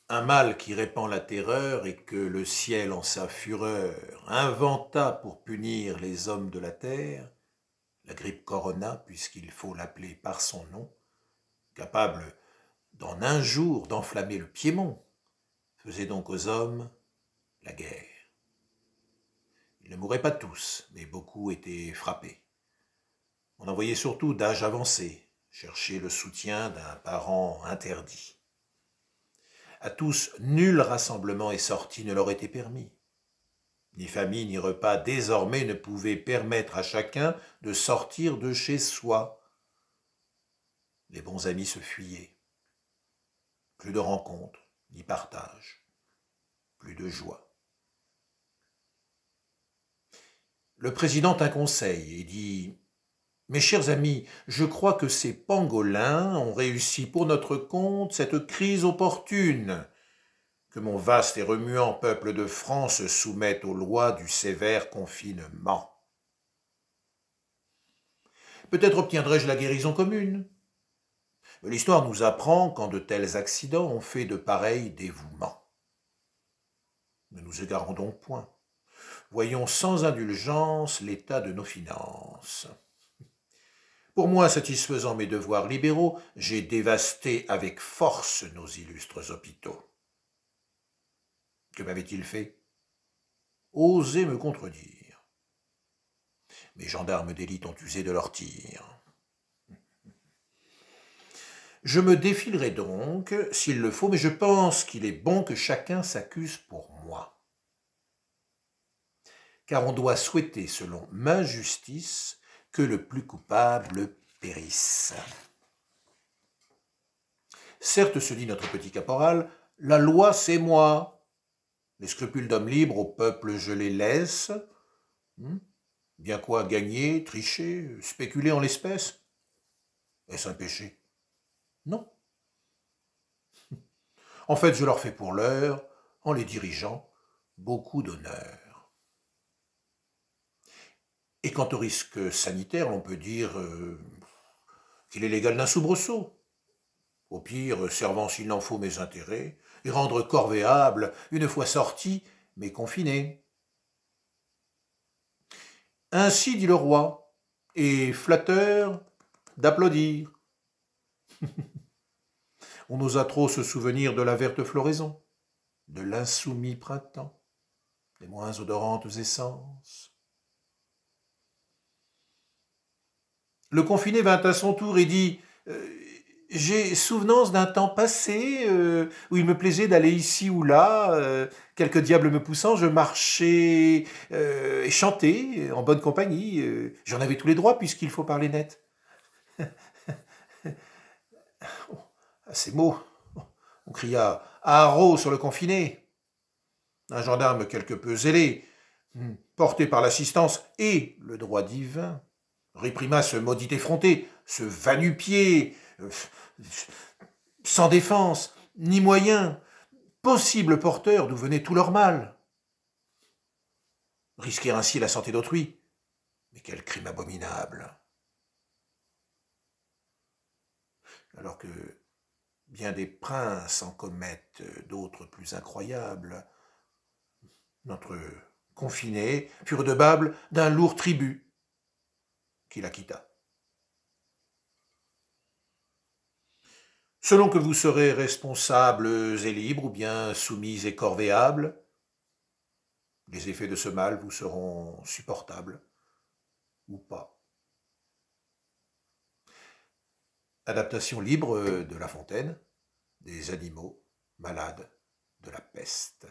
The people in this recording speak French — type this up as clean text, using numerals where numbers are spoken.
Un mal qui répand la terreur et que le ciel en sa fureur inventa pour punir les hommes de la terre, la grippe corona, puisqu'il faut l'appeler par son nom, capable d'en un jour d'enflammer le Piémont, faisait donc aux hommes la guerre. Ils ne mouraient pas tous, mais beaucoup étaient frappés. On envoyait surtout d'âge avancé chercher le soutien d'un parent interdit. À tous, nul rassemblement et sortie ne leur était permis. Ni famille ni repas désormais ne pouvaient permettre à chacun de sortir de chez soi. Les bons amis se fuyaient. Plus de rencontres, ni partage, plus de joie. Le président tint conseil et dit « Mes chers amis, je crois que ces pangolins ont réussi pour notre compte cette crise opportune. Que mon vaste et remuant peuple de France se soumette aux lois du sévère confinement. Peut-être obtiendrai-je la guérison commune. L'histoire nous apprend qu'en de tels accidents on fait de pareils dévouements. Ne nous égarons donc point. Voyons sans indulgence l'état de nos finances. Pour moi, satisfaisant mes devoirs libéraux, j'ai dévasté avec force nos illustres hôpitaux. Que m'avait-il fait? Osez me contredire. Mes gendarmes d'élite ont usé de leurs tirs. Je me défilerai donc, s'il le faut, mais je pense qu'il est bon que chacun s'accuse pour moi. Car on doit souhaiter, selon ma justice, que le plus coupable périsse. Certes, se dit notre petit caporal, la loi c'est moi. Les scrupules d'homme libre au peuple je les laisse. Bien quoi gagner, tricher, spéculer en l'espèce? Est-ce un péché? Non. En fait, je leur fais pour l'heure, en les dirigeant, beaucoup d'honneur. Et quant au risque sanitaire, l'on peut dire qu'il est l'égal d'un soubresaut. Au pire, servant s'il n'en faut mes intérêts, et rendre corvéable, une fois sorti, mes confinés. Ainsi dit le roi, et flatteur d'applaudir. On n'osa trop se souvenir de la verte floraison, de l'insoumis printemps, des moins odorantes essences. Le confiné vint à son tour et dit j'ai souvenance d'un temps passé où il me plaisait d'aller ici ou là, quelques diables me poussant, je marchais et chantais en bonne compagnie. J'en avais tous les droits puisqu'il faut parler net. À ces mots, on cria « haro » sur le confiné. Un gendarme quelque peu zélé, porté par l'assistance et le droit divin, réprima ce maudit effronté, ce va-nu-pied, sans défense, ni moyen, possible porteur d'où venait tout leur mal. Risquer ainsi la santé d'autrui, mais quel crime abominable! Alors que bien des princes en commettent d'autres plus incroyables, notre confiné fut redevable d'un lourd tribut qu'il acquitta. Selon que vous serez responsables et libres ou bien soumis et corvéables, les effets de ce mal vous seront supportables ou pas. Adaptation libre de La Fontaine, des animaux malades de la peste.